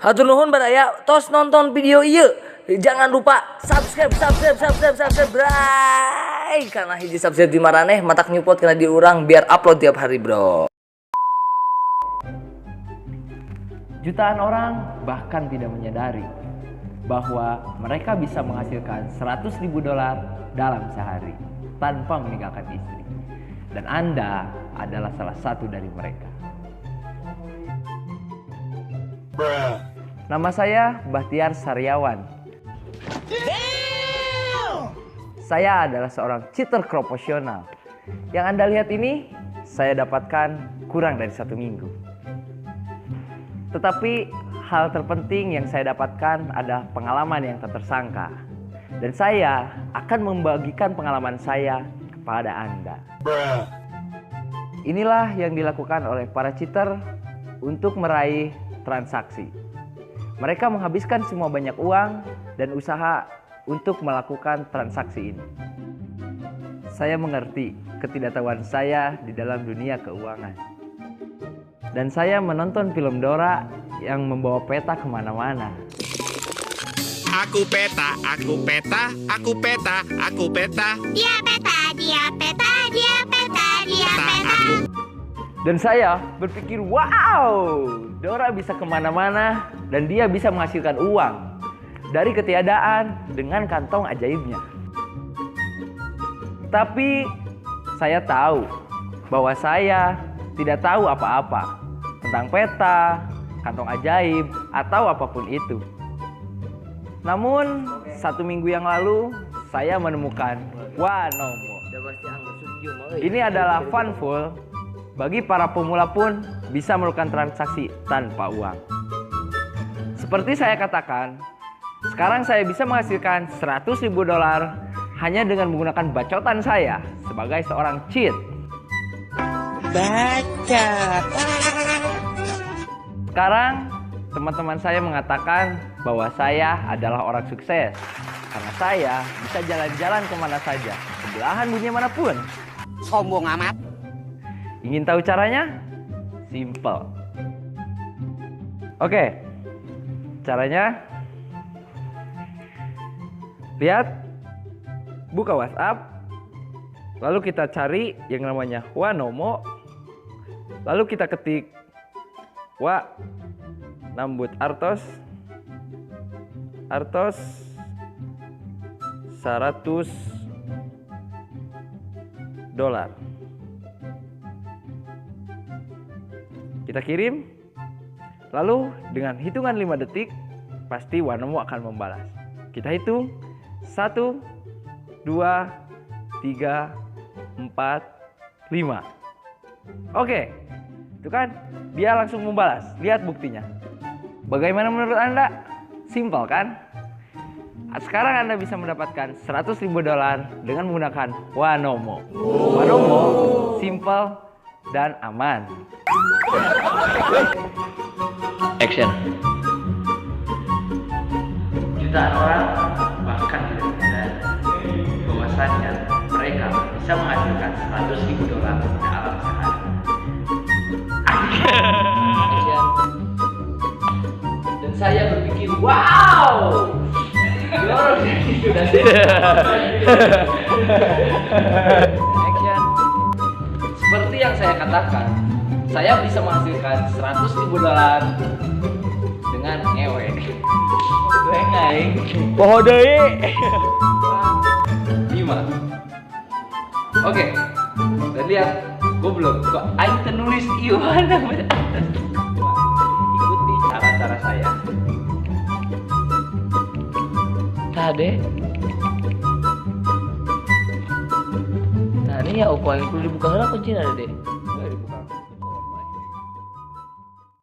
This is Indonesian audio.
Hatur nuhun badaya tos nonton video ieu. Jangan lupa subscribe bray. Karena hiji subscribe di maraneh matak nyupot kena di urang biar upload tiap hari, bro. Jutaan orang bahkan tidak menyadari bahwa mereka bisa menghasilkan $100.000 dalam sehari tanpa meninggalkan istri. Dan Anda adalah salah satu dari mereka. Nama saya Bahtiar Saryawan. Saya adalah seorang cheater profesional. Yang Anda lihat ini saya dapatkan kurang dari 1 minggu. Tetapi hal terpenting yang saya dapatkan adalah pengalaman yang tak tersangka. Dan saya akan membagikan pengalaman saya kepada Anda. Inilah yang dilakukan oleh para cheater untuk meraih transaksi. Mereka menghabiskan semua banyak uang dan usaha untuk melakukan transaksi ini. Saya mengerti ketidaktahuan saya di dalam dunia keuangan. Dan saya menonton film Dora yang membawa peta kemana-mana. Aku peta, aku peta, aku peta, aku peta. Dia peta, dia peta, dia peta, dia peta. Dan saya berpikir, wow, Dora bisa kemana-mana dan dia bisa menghasilkan uang dari ketiadaan dengan kantong ajaibnya. Tapi saya tahu bahwa saya tidak tahu apa-apa tentang peta, kantong ajaib, atau apapun itu. Namun, 1 minggu yang lalu, saya menemukan Wanomo. Ini adalah funful bagi para pemula pun bisa melakukan transaksi tanpa uang. Seperti saya katakan, sekarang saya bisa menghasilkan $100.000 hanya dengan menggunakan bacotan saya sebagai seorang cheat. Bacot. Sekarang teman-teman saya mengatakan bahwa saya adalah orang sukses karena saya bisa jalan-jalan kemana saja, ke belahan dunia manapun. Sombong amat. Ingin tahu caranya? Simple. Oke, caranya lihat, buka WhatsApp, lalu kita cari yang namanya Wanomo, lalu kita ketik Wa Nambut Artos $100. Kita kirim, lalu dengan hitungan 5 detik pasti Wanomo akan membalas. Kita hitung 1, 2, 3, 4, 5. Oke, itu kan dia langsung membalas. Lihat buktinya. Bagaimana menurut Anda? Simpel kan? Sekarang Anda bisa mendapatkan $100.000 dengan menggunakan Wanomo. Wanomo simple dan aman. Action. Jutaan orang bahkan tidak menyadari bahwasannya mereka bisa menghasilkan $100.000 dalam sehari. Action. Dan saya berpikir, wow, dorong sudah. Action. Seperti yang saya katakan, saya bisa menghasilkan $100.000 dengan ngewe. Lengai. Poho deui. 5. Oke. Dan lihat, goblok. Kok aing teu nulis ieu namanya atas. Ikuti cara-cara saya. Tade. Nah, ini ya ukuran kudu dibuka heula kuncina, Dede.